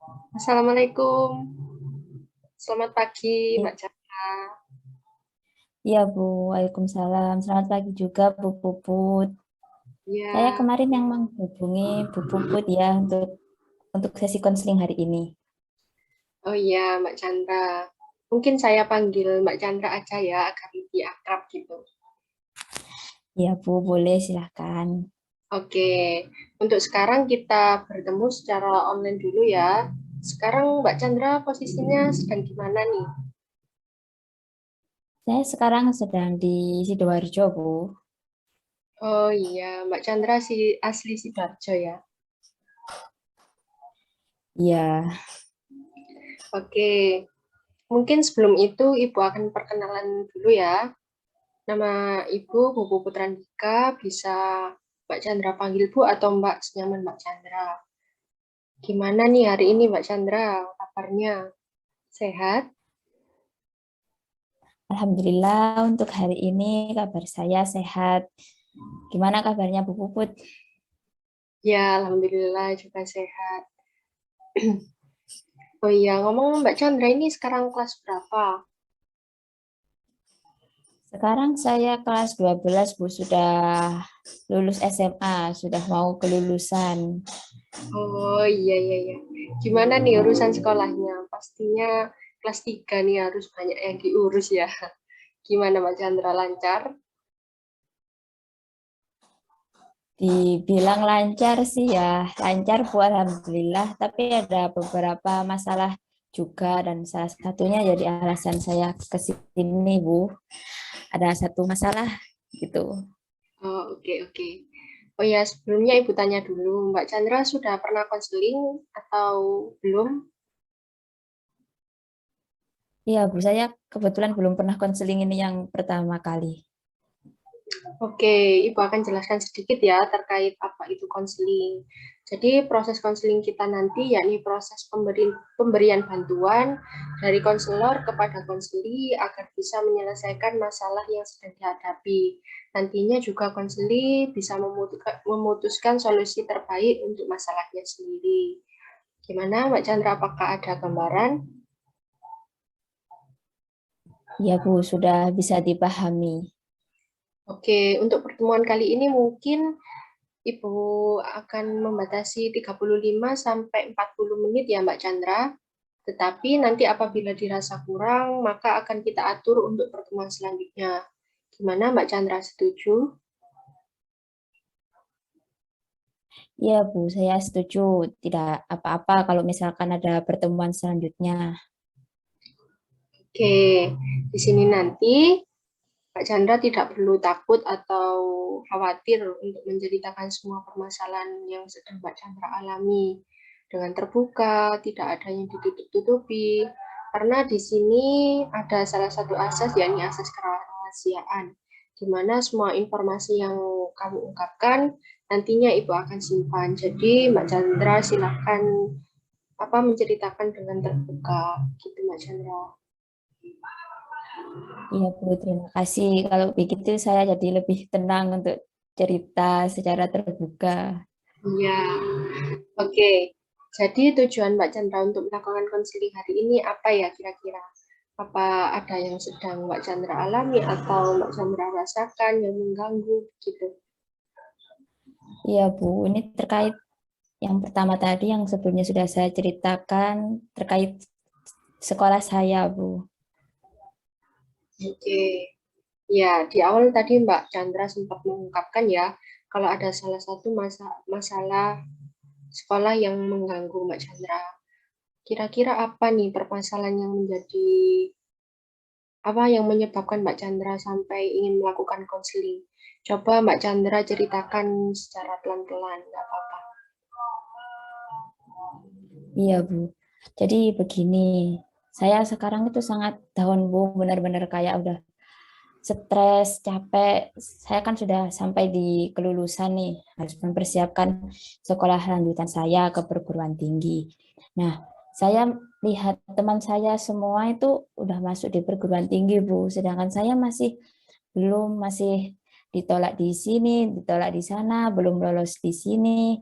Assalamualaikum. Selamat pagi, I- Mbak Chandra. Iya, Bu. Waalaikumsalam. Selamat pagi juga, Bu Puput. Saya Ya, kemarin yang menghubungi Bu Puput ya untuk sesi konseling hari ini. oh iya, Mbak Chandra. Mungkin saya panggil Mbak Chandra aja ya, agar lebih akrab gitu. Iya, Bu. Boleh, silahkan. Oke, untuk sekarang kita bertemu secara online dulu ya. Sekarang Mbak Chandra posisinya sedang di mana nih? Saya sekarang sedang di Sidoarjo, Bu. Oh iya, Mbak Chandra si asli Sidoarjo ya. Iya. Oke, mungkin sebelum itu Ibu akan perkenalan dulu ya. Nama Ibu Bubu Putrandika, bisa Mbak Chandra panggil Bu atau Mbak senyaman Mbak Chandra. Gimana nih hari ini Mbak Chandra? Kabarnya sehat? Alhamdulillah untuk hari ini kabar saya sehat. Gimana kabarnya Bu Puput? Ya, Alhamdulillah juga sehat. Oh iya, ngomong Mbak Chandra ini sekarang kelas berapa? Sekarang saya kelas 12, Bu. Sudah lulus SMA, sudah mau kelulusan. Oh iya, iya, iya. Gimana nih urusan sekolahnya? Pastinya kelas 3 nih harus banyak yang diurus ya. Gimana Mbak Chandra, lancar? Dibilang lancar sih ya, lancar Bu Alhamdulillah, tapi ada beberapa masalah juga dan salah satunya jadi alasan saya ke sini Bu. Ada satu masalah gitu. Oh, oke, oke. Oh ya, sebelumnya Ibu tanya dulu, Mbak Chandra sudah pernah konseling atau belum? Iya Bu, saya kebetulan belum pernah konseling ini yang pertama kali. Oke, Ibu akan jelaskan sedikit ya terkait apa itu konseling. Jadi proses konseling kita nanti yakni proses pemberian bantuan dari konselor kepada konseli agar bisa menyelesaikan masalah yang sedang dihadapi. Nantinya juga konseli bisa memutuskan solusi terbaik untuk masalahnya sendiri. Gimana Mbak Chandra, apakah ada gambaran? Iya Bu, sudah bisa dipahami. Oke, untuk pertemuan kali ini mungkin Ibu akan membatasi 35 sampai 40 menit ya Mbak Chandra. Tetapi nanti apabila dirasa kurang, maka akan kita atur untuk pertemuan selanjutnya. Gimana Mbak Chandra, setuju? Iya Bu, saya setuju. Tidak apa-apa kalau misalkan ada pertemuan selanjutnya. Oke, di sini nanti Mbak Chandra tidak perlu takut atau khawatir untuk menceritakan semua permasalahan yang sedang Mbak Chandra alami dengan terbuka, tidak ada yang ditutup-tutupi. Karena di sini ada salah satu asas, yakni asas kerahasiaan, di mana semua informasi yang kamu ungkapkan nantinya Ibu akan simpan. Jadi Mbak Chandra silahkan menceritakan dengan terbuka, gitu Mbak Chandra. Iya Bu, terima kasih. Kalau begitu saya jadi lebih tenang untuk cerita secara terbuka. Iya, oke. Jadi tujuan Mbak Chandra untuk melakukan konseling hari ini apa ya kira-kira? Apa ada yang sedang Mbak Chandra alami atau Mbak Chandra rasakan yang mengganggu gitu? Iya Bu, ini terkait yang pertama tadi yang sebelumnya sudah saya ceritakan terkait sekolah saya Bu. Oke, ya di awal tadi Mbak Chandra sempat mengungkapkan ya kalau ada salah satu masalah sekolah yang mengganggu Mbak Chandra. Kira-kira apa nih permasalahan yang menjadi apa yang menyebabkan Mbak Chandra sampai ingin melakukan konseling? Coba Mbak Chandra ceritakan secara pelan-pelan, nggak apa-apa. Iya Bu. Jadi begini, saya sekarang itu sangat down Bu, benar-benar kayak udah stres, capek. Saya kan sudah sampai di kelulusan nih, harus mempersiapkan sekolah lanjutan saya ke perguruan tinggi. Nah, saya lihat teman saya semua itu udah masuk di perguruan tinggi, Bu. Sedangkan saya belum, masih ditolak di sini, ditolak di sana, belum lolos di sini.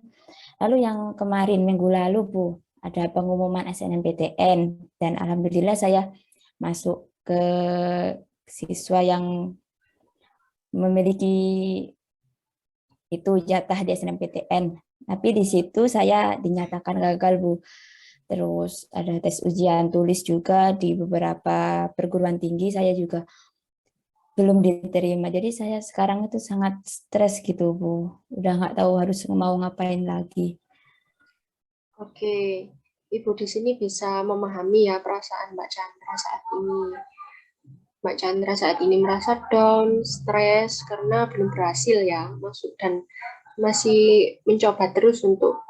Lalu yang kemarin minggu lalu, Bu, ada pengumuman SNMPTN, dan alhamdulillah saya masuk ke siswa yang memiliki itu jatah di SNMPTN. Tapi di situ saya dinyatakan gagal, Bu. Terus ada tes ujian tulis juga di beberapa perguruan tinggi, saya juga belum diterima. Jadi saya sekarang itu sangat stres gitu, Bu. Udah nggak tahu harus mau ngapain lagi. Oke, Ibu di sini bisa memahami ya perasaan Mbak Chandra saat ini. Mbak Chandra saat ini merasa down, stres karena belum berhasil ya masuk dan masih mencoba terus untuk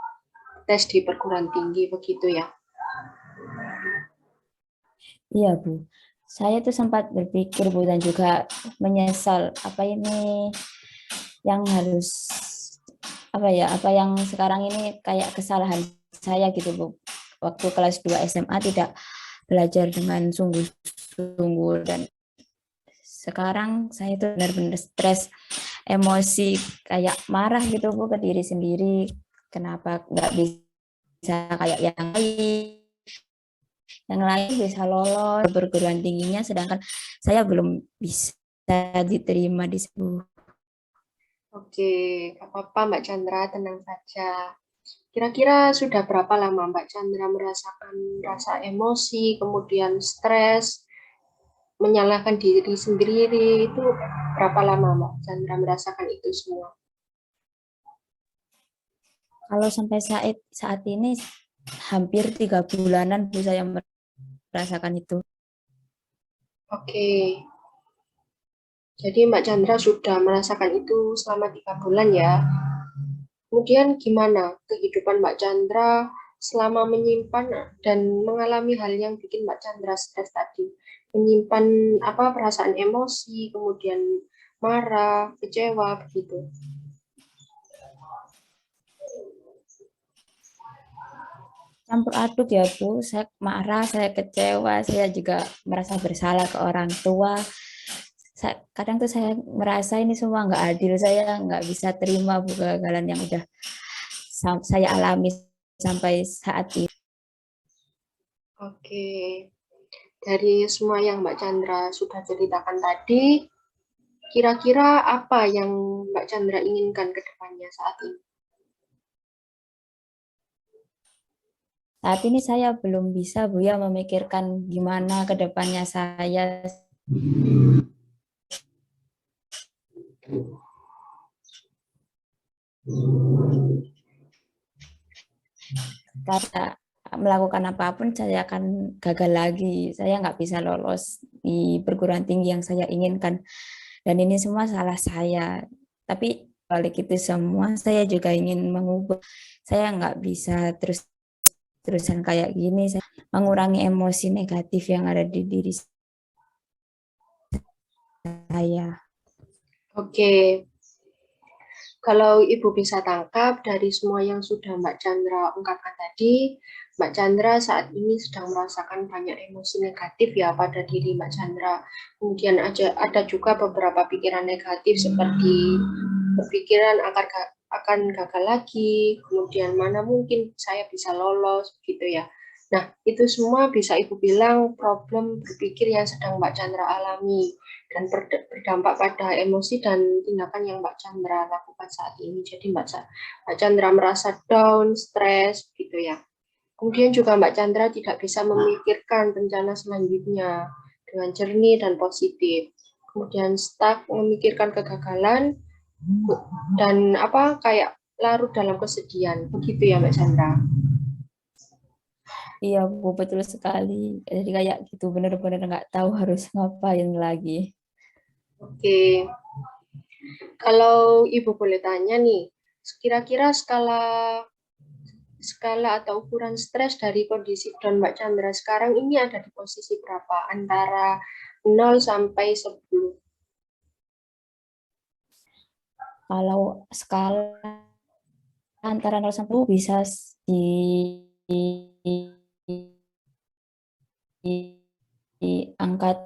tes di perguruan tinggi begitu ya. Iya, Bu. Saya tuh sempat berpikir, Bu, dan juga menyesal apa ini yang harus apa yang sekarang ini kayak kesalahan saya gitu, Bu. Waktu kelas 2 SMA tidak belajar dengan sungguh-sungguh, dan sekarang saya tuh benar-benar stres, emosi, kayak marah gitu, Bu, ke diri sendiri. Kenapa nggak bisa kayak yang lain bisa lolos perguruan tingginya, sedangkan saya belum bisa diterima di situ. Oke, gak apa-apa Mbak Chandra, tenang saja. Kira-kira sudah berapa lama Mbak Chandra merasakan rasa emosi, kemudian stres, menyalahkan diri sendiri, itu berapa lama Mbak Chandra merasakan itu semua? Kalau sampai saat ini hampir 3 bulanan, Bu, saya merasakan itu. Oke, jadi Mbak Chandra sudah merasakan itu selama 3 bulan ya. Kemudian gimana kehidupan Mbak Chandra selama menyimpan dan mengalami hal yang bikin Mbak Chandra stres tadi? Menyimpan apa perasaan emosi, kemudian marah, kecewa begitu. Campur aduk ya, Bu. Saya marah, saya kecewa, saya juga merasa bersalah ke orang tua. Kadang tuh saya merasa ini semua nggak adil, saya nggak bisa terima, Bu, kegagalan yang udah saya alami sampai saat ini. Oke, dari semua yang Mbak Chandra sudah ceritakan tadi, kira-kira apa yang Mbak Chandra inginkan ke depannya saat ini? Saat ini saya belum bisa, Bu, ya, memikirkan gimana ke depannya saya. Karena melakukan apapun saya akan gagal lagi. Saya nggak bisa lolos di perguruan tinggi yang saya inginkan. Dan ini semua salah saya. Tapi balik itu semua, saya juga ingin mengubah. Saya nggak bisa terus-terusan kayak gini. Saya mengurangi emosi negatif yang ada di diri saya. Oke, kalau Ibu bisa tangkap dari semua yang sudah Mbak Chandra ungkapkan tadi, Mbak Chandra saat ini sedang merasakan banyak emosi negatif ya pada diri Mbak Chandra. Kemudian ada juga beberapa pikiran negatif seperti berpikiran akan gagal lagi, kemudian mana mungkin saya bisa lolos, gitu ya. Nah, itu semua bisa Ibu bilang problem berpikir yang sedang Mbak Chandra alami dan berdampak pada emosi dan tindakan yang Mbak Chandra lakukan saat ini. Jadi Mbak Chandra merasa down, stres, gitu ya. Kemudian juga Mbak Chandra tidak bisa memikirkan rencana selanjutnya dengan jernih dan positif. Kemudian stuck memikirkan kegagalan dan kayak larut dalam kesedihan. Begitu ya Mbak Chandra. Iya, Bu, betul sekali. Jadi kayak gitu, benar-benar nggak tahu harus ngapain lagi. Oke, kalau Ibu boleh tanya nih, kira-kira skala skala atau ukuran stres dari kondisi Don Mbak Chandra sekarang ini ada di posisi berapa? Antara 0 sampai 10. Kalau skala antara 0 sampai 10 bisa di, angkat.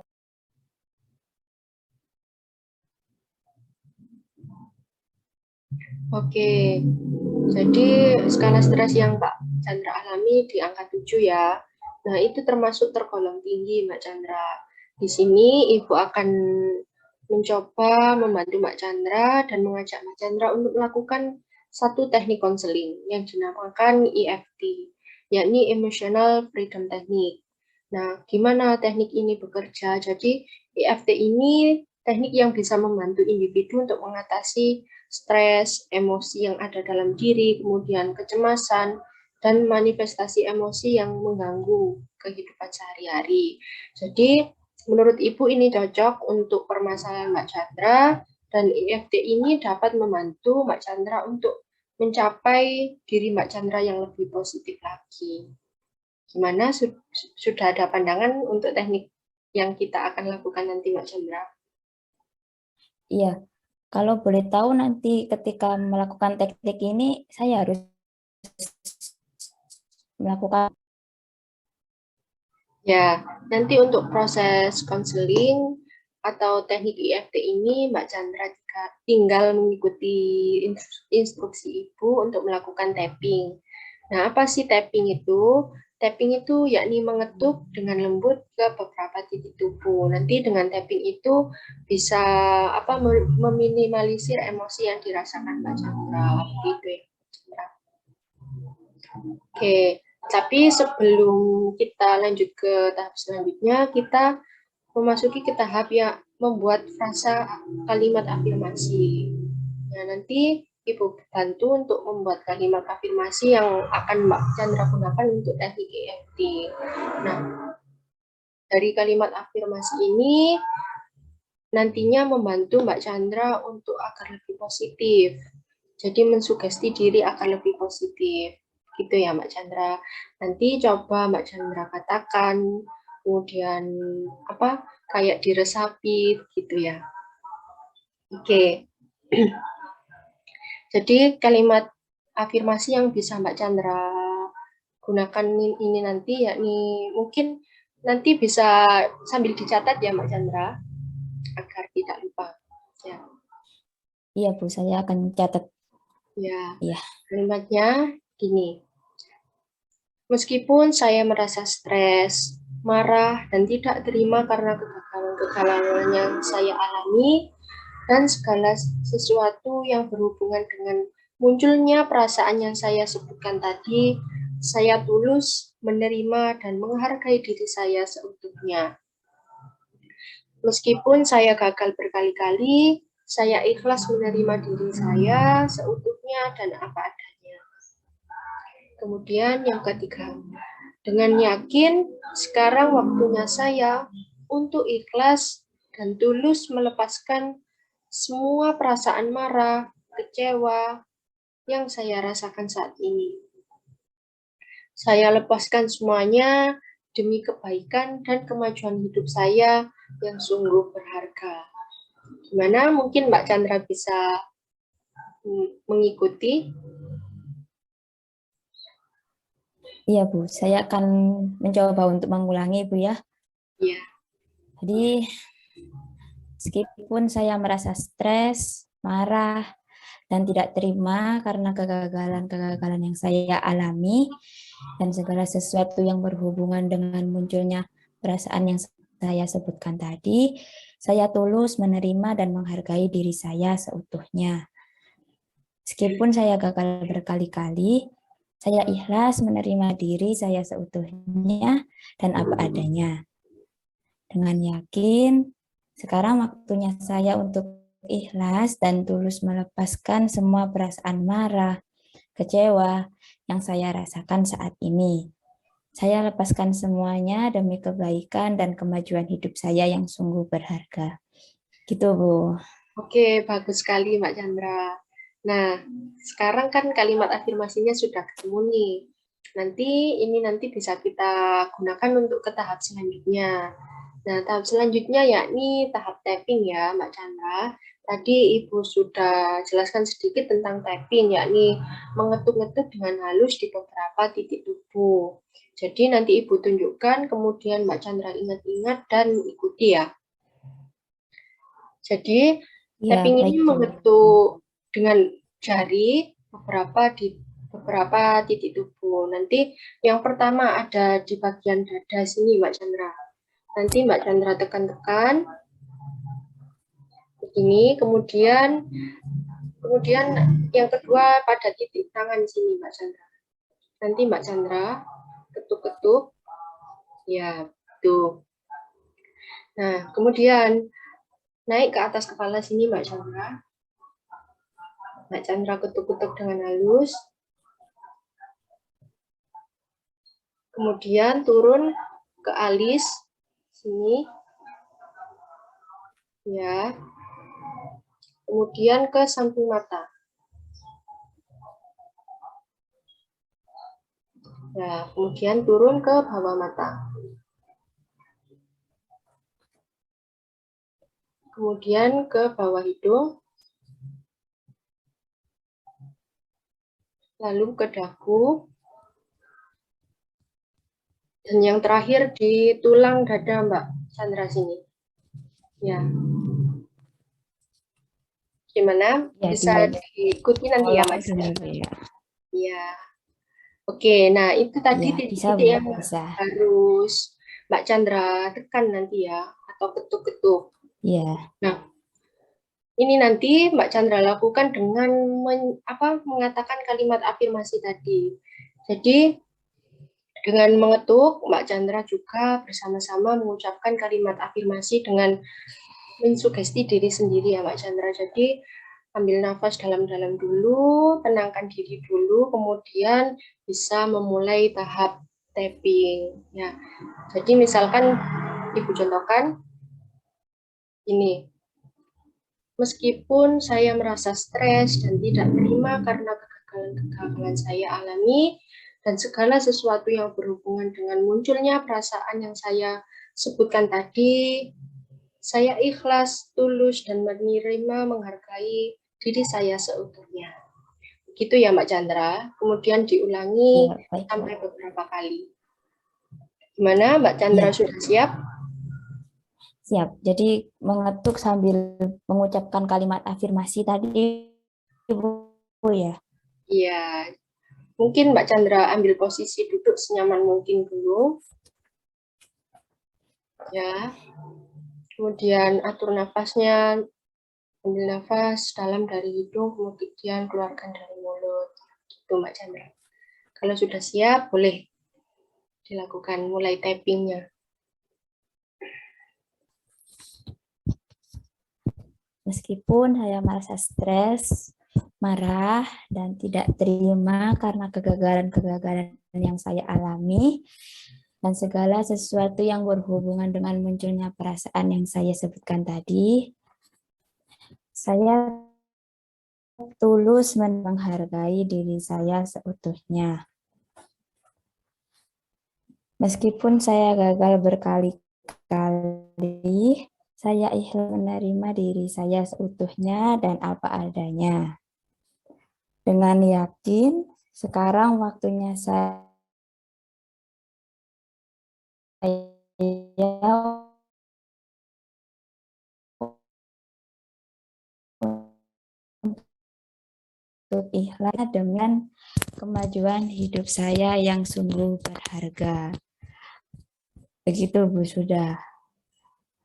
Oke, jadi skala stres yang Mbak candra alami di angka 7 ya. Nah, itu termasuk tergolong tinggi, Mbak Chandra. Di sini Ibu akan mencoba membantu Mbak Chandra dan mengajak Mbak Chandra untuk melakukan satu teknik konseling yang dinamakan EFT, yakni Emotional Freedom Technique. Nah, gimana teknik ini bekerja? Jadi, EFT ini teknik yang bisa membantu individu untuk mengatasi stres, emosi yang ada dalam diri, kemudian kecemasan, dan manifestasi emosi yang mengganggu kehidupan sehari-hari. Jadi, menurut Ibu ini cocok untuk permasalahan Mbak Chandra, dan EFT ini dapat membantu Mbak Chandra untuk mencapai diri Mbak Chandra yang lebih positif lagi. Gimana, sudah ada pandangan untuk teknik yang kita akan lakukan nanti, Mbak Chandra? Iya, kalau boleh tahu nanti ketika melakukan teknik ini, saya harus melakukan. Ya, nanti untuk proses konseling atau teknik EFT ini Mbak Chandra tinggal mengikuti instruksi Ibu untuk melakukan tapping. Nah, apa sih tapping itu? Tapping itu yakni mengetuk dengan lembut ke beberapa titik tubuh. Nanti dengan tapping itu bisa meminimalisir emosi yang dirasakan Mbak Chandra. Gitu ya, Mbak Chandra. Oke, tapi sebelum kita lanjut ke tahap selanjutnya, kita memasuki ke tahap yang membuat frasa kalimat afirmasi. Nah, nanti Ibu bantu untuk membuat kalimat afirmasi yang akan Mbak Chandra gunakan untuk teknik EFT. Nah, dari kalimat afirmasi ini nantinya membantu Mbak Chandra untuk agar lebih positif. Jadi mensugesti diri agar lebih positif. Gitu ya Mbak Chandra. Nanti coba Mbak Chandra katakan, kemudian kayak diresapi gitu ya. Oke. Jadi kalimat afirmasi yang bisa Mbak Chandra gunakan ini nanti yakni mungkin nanti bisa sambil dicatat ya Mbak Chandra agar tidak lupa. Ya. Iya Bu, saya akan catat. Ya. Iya. Kalimatnya gini. Meskipun saya merasa stres, marah, dan tidak terima karena kegagalan-kegagalan yang saya alami, dan segala sesuatu yang berhubungan dengan munculnya perasaan yang saya sebutkan tadi, saya tulus menerima dan menghargai diri saya seutuhnya. Meskipun saya gagal berkali-kali, saya ikhlas menerima diri saya seutuhnya dan apa adanya. Kemudian yang ketiga, dengan yakin sekarang waktunya saya untuk ikhlas dan tulus melepaskan semua perasaan marah, kecewa yang saya rasakan saat ini. Saya lepaskan semuanya demi kebaikan dan kemajuan hidup saya yang sungguh berharga. Gimana? Mungkin Mbak Chandra bisa mengikuti? Iya Bu, saya akan mencoba untuk mengulangi Bu ya. Iya. Jadi meskipun saya merasa stres, marah, dan tidak terima karena kegagalan-kegagalan yang saya alami, dan segala sesuatu yang berhubungan dengan munculnya perasaan yang saya sebutkan tadi, saya tulus menerima dan menghargai diri saya seutuhnya. Meskipun saya gagal berkali-kali, saya ikhlas menerima diri saya seutuhnya dan apa adanya. Dengan yakin, sekarang waktunya saya untuk ikhlas dan tulus melepaskan semua perasaan marah, kecewa yang saya rasakan saat ini. Saya lepaskan semuanya demi kebaikan dan kemajuan hidup saya yang sungguh berharga. Gitu, Bu. Oke, bagus sekali Mbak Chandra. Nah, sekarang kan kalimat afirmasinya sudah ketemu nih. Nanti bisa kita gunakan untuk ke tahap selanjutnya. Nah, tahap selanjutnya yakni tahap tapping ya, Mbak Chandra. Tadi Ibu sudah jelaskan sedikit tentang tapping, yakni mengetuk-ngetuk dengan halus di beberapa titik tubuh. Jadi nanti Ibu tunjukkan, kemudian Mbak Chandra ingat-ingat dan ikuti ya. Jadi, Ya, tapping baik, ini Bu. mengetuk dengan jari beberapa di beberapa titik tubuh. Nanti yang pertama ada di bagian dada sini, Mbak Chandra. Nanti Mbak Chandra tekan-tekan begini, kemudian yang kedua pada titik tangan sini, Mbak Chandra. Nanti Mbak Chandra ketuk-ketuk, ya, tuh. Nah, kemudian naik ke atas kepala sini, Mbak Chandra. Mbak Chandra ketuk-ketuk dengan halus. Kemudian turun ke alis sini, ya. Kemudian ke samping mata. Ya, kemudian turun ke bawah mata. Kemudian ke bawah hidung. Lalu ke dagu. Dan yang terakhir di tulang dada Mbak Chandra sini. Ya. Gimana? Ya, Bisa diikuti nanti ya, Mbak Chandra? dulu ya. Ya. Oke, nah itu tadi Ya, bisa titik-titik yang bisa. harus Mbak Chandra tekan nanti ya, atau ketuk-ketuk. Ya. Nah, ini nanti Mbak Chandra lakukan dengan mengatakan kalimat afirmasi tadi. Jadi dengan mengetuk, Mbak Chandra juga bersama-sama mengucapkan kalimat afirmasi dengan mensugesti diri sendiri ya Mbak Chandra. Jadi ambil nafas dalam-dalam dulu, tenangkan diri dulu, kemudian bisa memulai tahap tapping. Ya, jadi misalkan Ibu contohkan ini, meskipun saya merasa stres dan tidak terima karena kegagalan-kegagalan saya alami, dan segala sesuatu yang berhubungan dengan munculnya perasaan yang saya sebutkan tadi, saya ikhlas, tulus, dan menerima, menghargai diri saya seutuhnya. Begitu ya Mbak Chandra, kemudian diulangi Ya, baik, sampai Bu. beberapa kali. Gimana Mbak Chandra, Ya. sudah siap? Siap. Jadi mengetuk sambil mengucapkan kalimat afirmasi tadi, Bu, ya. Iya, mungkin Mbak Chandra ambil posisi duduk senyaman mungkin dulu. Ya, kemudian atur nafasnya, ambil nafas dalam dari hidung, kemudian keluarkan dari mulut. Gitu Mbak Chandra. Kalau sudah siap, boleh dilakukan mulai tappingnya. Meskipun saya merasa stres, marah, dan tidak terima karena kegagalan-kegagalan yang saya alami, dan segala sesuatu yang berhubungan dengan munculnya perasaan yang saya sebutkan tadi, saya tulus menghargai diri saya seutuhnya. Meskipun saya gagal berkali-kali, saya ikhlas menerima diri saya seutuhnya dan apa adanya. Dengan yakin, sekarang waktunya saya untuk ikhlas dengan kemajuan hidup saya yang sungguh berharga. Begitu Bu, sudah.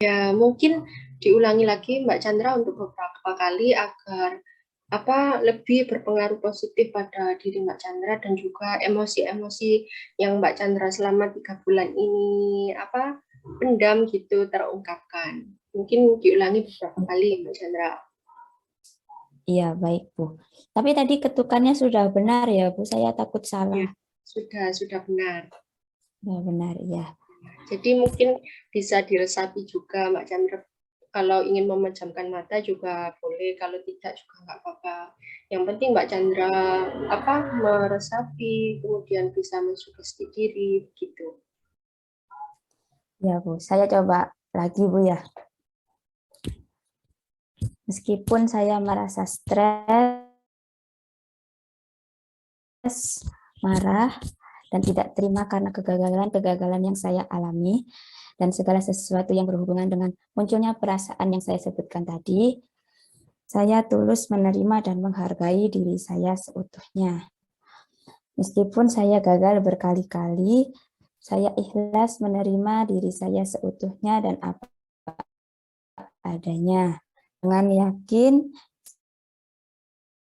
Ya, mungkin diulangi lagi Mbak Chandra untuk beberapa kali agar lebih berpengaruh positif pada diri Mbak Chandra dan juga emosi-emosi yang Mbak Chandra selama 3 bulan ini pendam gitu terungkapkan. Mungkin diulangi beberapa kali Mbak Chandra. Iya, baik Bu. Tapi tadi ketukannya sudah benar ya Bu, saya takut salah. Ya, sudah benar. Sudah benar, ya. Jadi mungkin bisa diresapi juga Mbak Chandra. Kalau ingin memejamkan mata juga boleh, kalau tidak juga nggak apa-apa. Yang penting Mbak Chandra meresapi, kemudian bisa mensugesti diri, begitu. Ya Bu, saya coba lagi Bu ya. Meskipun saya merasa stres, marah, dan tidak terima karena kegagalan-kegagalan yang saya alami, dan segala sesuatu yang berhubungan dengan munculnya perasaan yang saya sebutkan tadi, saya tulus menerima dan menghargai diri saya seutuhnya. Meskipun saya gagal berkali-kali, saya ikhlas menerima diri saya seutuhnya dan apa adanya. Dengan yakin,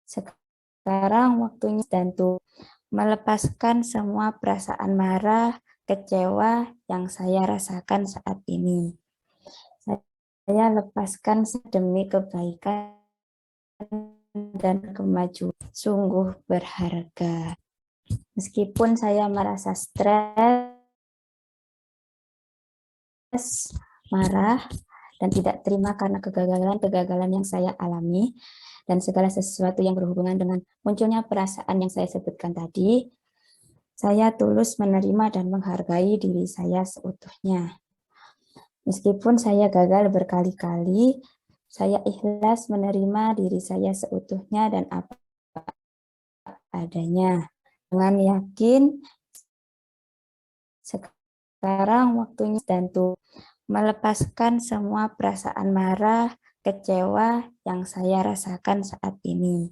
sekarang waktunya dan tuh melepaskan semua perasaan marah, kecewa yang saya rasakan saat ini. Saya lepaskan demi kebaikan dan kemajuan. Sungguh berharga. Meskipun saya merasa stres, marah, dan tidak terima karena kegagalan-kegagalan yang saya alami, dan segala sesuatu yang berhubungan dengan munculnya perasaan yang saya sebutkan tadi, saya tulus menerima dan menghargai diri saya seutuhnya. Meskipun saya gagal berkali-kali, saya ikhlas menerima diri saya seutuhnya dan apa adanya. Dengan yakin, sekarang waktunya dan tuh melepaskan semua perasaan marah, kecewa yang saya rasakan saat ini.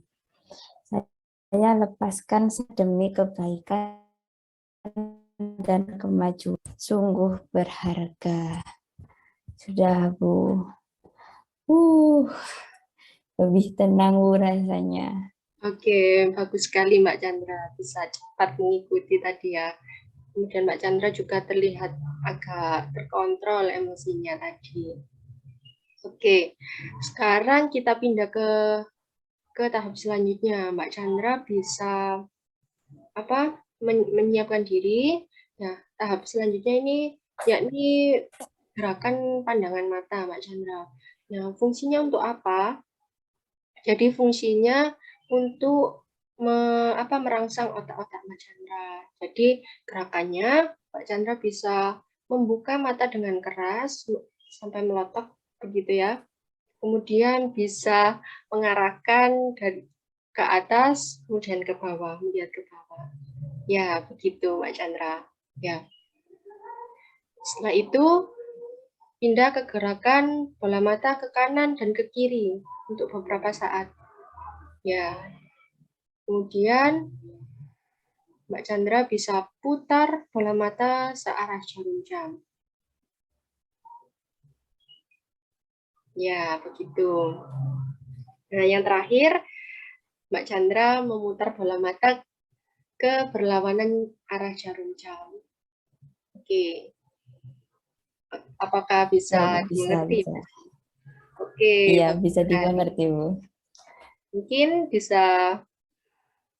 Saya lepaskan demi kebaikan dan kemajuan. Sungguh berharga. Sudah, Bu. Lebih tenang, Bu, rasanya. Oke, bagus sekali Mbak Chandra, bisa cepat mengikuti tadi ya. Kemudian Mbak Chandra juga terlihat agak terkontrol emosinya tadi. Oke, sekarang kita pindah ke tahap selanjutnya. Mbak Chandra bisa menyiapkan diri. Nah, tahap selanjutnya ini yakni gerakan pandangan mata, Mbak Chandra. Nah, fungsinya untuk apa? Jadi fungsinya untuk merangsang otak-otak Mbak Chandra. Jadi gerakannya Mbak Chandra bisa membuka mata dengan keras sampai melotok begitu ya. Kemudian bisa mengarahkan dari ke atas, kemudian ke bawah, melihat ke bawah. Ya, begitu Mbak Chandra. Ya. Setelah itu pindah ke gerakan bola mata ke kanan dan ke kiri untuk beberapa saat. Ya. Kemudian Mbak Chandra bisa putar bola mata searah jarum jam. Ya, begitu. Nah, yang terakhir, Mbak Chandra memutar bola mata ke berlawanan arah jarum jam. Oke. Apakah bisa dimengerti? Bisa. Oke. Iya, bisa dimengerti, Bu. Mungkin bisa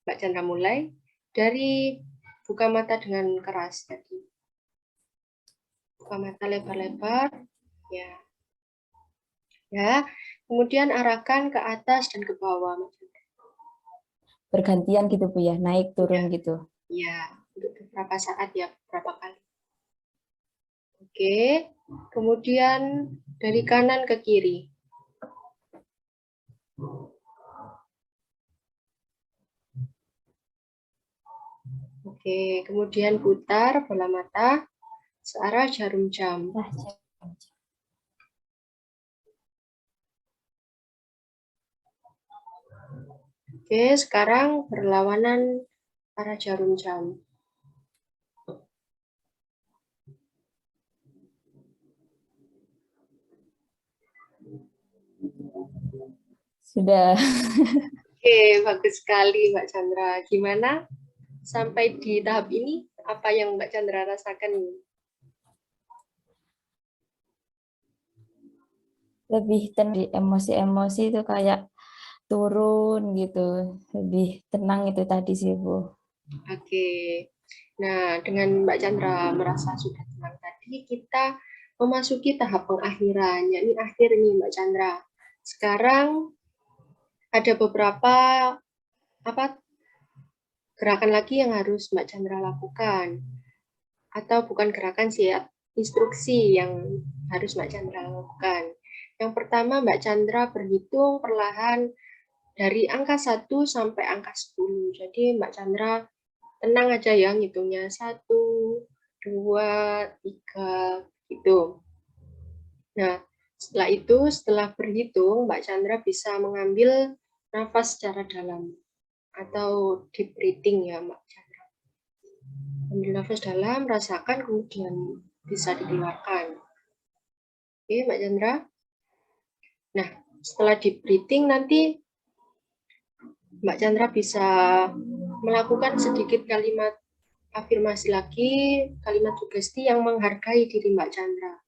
Mbak Chandra mulai dari buka mata dengan keras tadi. Buka mata lebar-lebar. Ya. Ya. Kemudian arahkan ke atas dan ke bawah. Bergantian gitu, Bu ya, naik turun gitu. Ya, untuk beberapa saat ya, beberapa kali. Oke. Kemudian dari kanan ke kiri. Oke, kemudian putar bola mata searah jarum jam. Oke, sekarang berlawanan arah jarum jam. Sudah. Oke, bagus sekali Mbak Chandra. Gimana sampai di tahap ini? Apa yang Mbak Chandra rasakan? Lebih tenang, emosi-emosi itu kayak turun gitu, lebih tenang itu tadi sih, Bu. Oke, nah dengan Mbak Chandra merasa sudah tenang tadi, kita memasuki tahap pengakhiran, yakni akhir nih Mbak Chandra. Sekarang ada beberapa gerakan lagi yang harus Mbak Chandra lakukan, atau bukan gerakan sih ya, instruksi yang harus Mbak Chandra lakukan. Yang pertama Mbak Chandra berhitung perlahan dari angka 1 sampai angka 10. Jadi Mbak Chandra tenang aja ya ngitungnya 1, 2, 3 gitu. Nah, setelah itu setelah berhitung Mbak Chandra bisa mengambil nafas secara dalam atau deep breathing ya Mbak Chandra. Ambil nafas dalam, rasakan, kemudian bisa dikeluarkan. Oke, Mbak Chandra. Nah, setelah deep breathing nanti Mbak Chandra bisa melakukan sedikit kalimat afirmasi lagi, kalimat sugesti yang menghargai diri Mbak Chandra.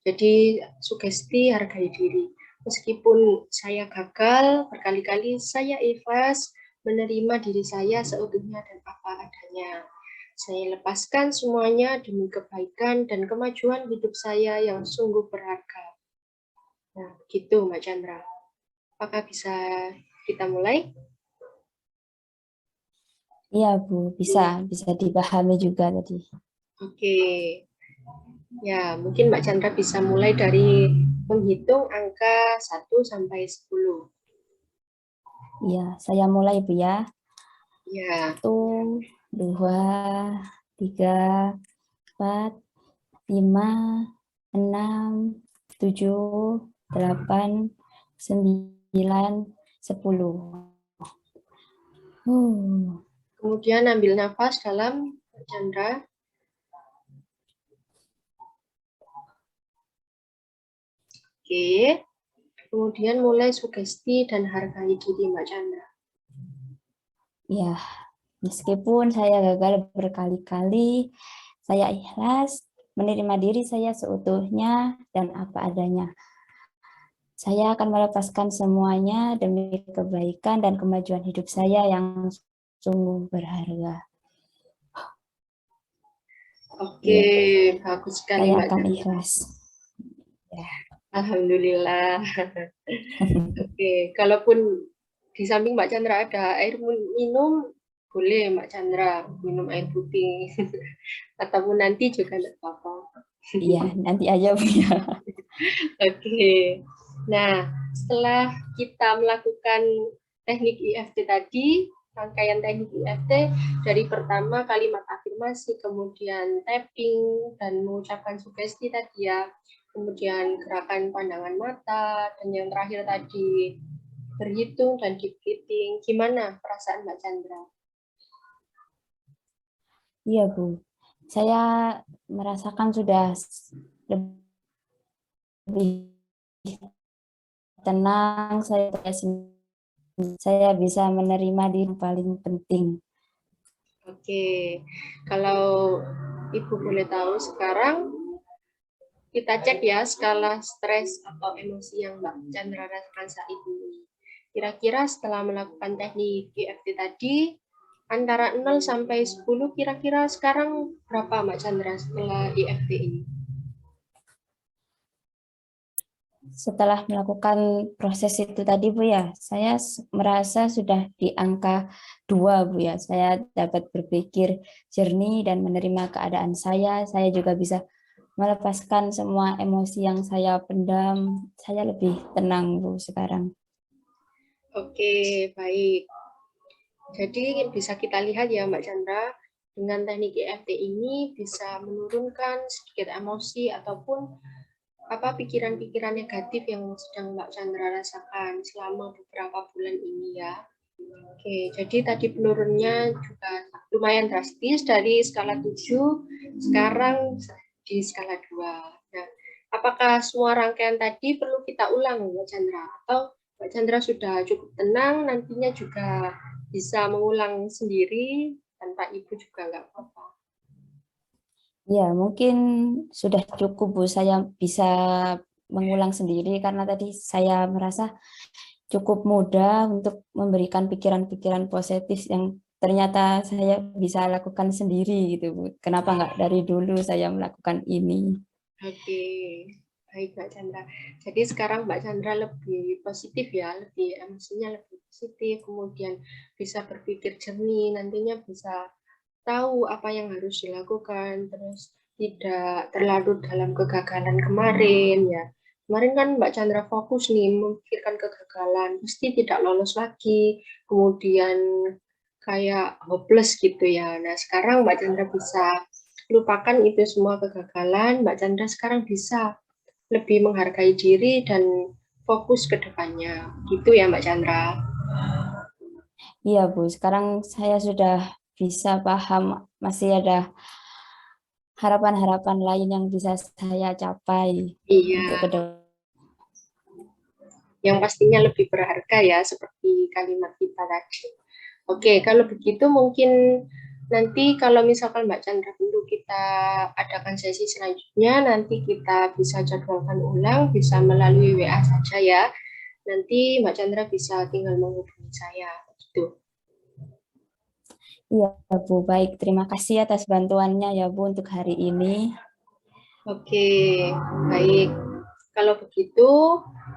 Jadi sugesti hargai diri. Meskipun saya gagal berkali-kali, saya ikhlas menerima diri saya seutuhnya dan apa adanya. Saya lepaskan semuanya demi kebaikan dan kemajuan hidup saya yang sungguh berharga. Nah, gitu Mbak Chandra. Apakah bisa kita mulai? Iya, Bu, bisa dipahami juga tadi. Oke. Ya, mungkin Mbak Chandra bisa mulai dari menghitung angka 1 sampai 10. Iya, saya mulai, Bu ya. Ya. 1, 2, 3, 4, 5, 6, 7, 8, 9, 10. Kemudian ambil nafas dalam, Mbak Chandra. Oke. Kemudian mulai sugesti dan hargai diri Mbak Chandra. Ya, meskipun saya gagal berkali-kali, saya ikhlas menerima diri saya seutuhnya dan apa adanya. Saya akan melepaskan semuanya demi kebaikan dan kemajuan hidup saya yang sungguh berharga. Oke, Ya, bagus sekali saya Mbak akan Chandra. ikhlas. Ya. Alhamdulillah. Oke, kalaupun di samping Mbak Chandra ada air minum, boleh Mbak Chandra minum air putih. Ataupun nanti juga tidak apa-apa. Iya, nanti aja Bu ya. Oke. Nah, setelah kita melakukan teknik EFT tadi, rangkaian teknik EFT dari pertama kalimat afirmasi, kemudian tapping dan mengucapkan sugesti tadi ya, kemudian gerakan pandangan mata, dan yang terakhir tadi berhitung dan deep breathing. Gimana perasaan Mbak Chandra? Iya Bu, saya merasakan sudah lebih tenang, saya bisa menerima diri yang paling penting. Oke, kalau Ibu boleh tahu sekarang kita cek ya skala stres atau emosi yang Mbak Chandra rasakan saat ini. Kira-kira setelah melakukan teknik EFT tadi, antara 0 sampai 10, kira-kira sekarang berapa Mbak Chandra setelah EFT ini? Setelah melakukan proses itu tadi Bu ya, saya merasa sudah di angka 2 Bu ya. Saya dapat berpikir jernih dan menerima keadaan saya juga bisa melepaskan semua emosi yang saya pendam. Saya lebih tenang Bu sekarang. Oke, baik. Jadi bisa kita lihat ya Mbak Chandra, dengan teknik EFT ini bisa menurunkan sedikit emosi ataupun pikiran-pikiran negatif yang sedang Mbak Chandra rasakan selama beberapa bulan ini ya. Oke, jadi tadi penurunnya juga lumayan drastis dari skala 7, sekarang di skala 2. Nah, apakah semua rangkaian tadi perlu kita ulang Mbak Chandra? Atau Mbak Chandra sudah cukup tenang, nantinya juga bisa mengulang sendiri tanpa Ibu juga nggak apa-apa? Ya, mungkin sudah cukup Bu, saya bisa mengulang sendiri karena tadi saya merasa cukup mudah untuk memberikan pikiran-pikiran positif yang ternyata saya bisa lakukan sendiri gitu Bu. Kenapa nggak dari dulu saya melakukan ini? Oke, baik Mbak Chandra. Jadi sekarang Mbak Chandra lebih positif ya, lebih emosinya lebih positif, kemudian bisa berpikir jernih, nantinya bisa tahu apa yang harus dilakukan, terus tidak terlarut dalam kegagalan kemarin ya. Kemarin kan Mbak Chandra fokus nih memikirkan kegagalan, pasti tidak lolos lagi, kemudian kayak hopeless gitu ya. Nah sekarang Mbak Chandra bisa lupakan itu semua kegagalan, Mbak Chandra sekarang bisa lebih menghargai diri dan fokus ke depannya. Gitu ya Mbak Chandra. Iya Bu, sekarang saya sudah bisa paham, masih ada harapan-harapan lain yang bisa saya capai untuk Iya, ke depan. yang pastinya lebih berharga ya, seperti kalimat kita tadi. Oke, kalau begitu mungkin nanti kalau misalkan Mbak Chandra perlu kita adakan sesi selanjutnya, nanti kita bisa jadwalkan ulang, bisa melalui WA saja ya. Nanti Mbak Chandra bisa tinggal menghubungi saya. Gitu. Iya, Bu. Baik, terima kasih atas bantuannya ya, Bu, untuk hari ini. Oke, baik. Kalau begitu,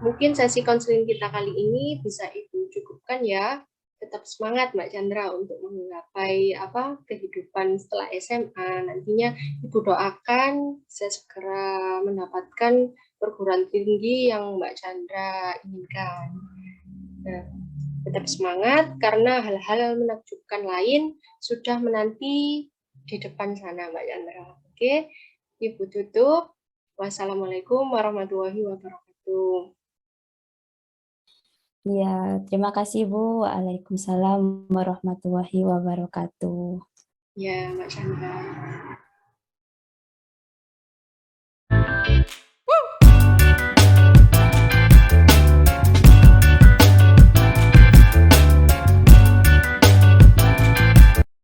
mungkin sesi konseling kita kali ini bisa Ibu cukupkan ya. Tetap semangat Mbak Chandra untuk menggapai kehidupan setelah SMA. Nantinya Ibu doakan bisa segera mendapatkan perguruan tinggi yang Mbak Chandra inginkan. Nah, tetap semangat karena hal-hal menakjubkan lain sudah menanti di depan sana Mbak Chandra. Oke, Ibu tutup. Wassalamualaikum warahmatullahi wabarakatuh. Iya, terima kasih, Bu. Waalaikumsalam warahmatullahi wabarakatuh. Ya, Mbak Chandra.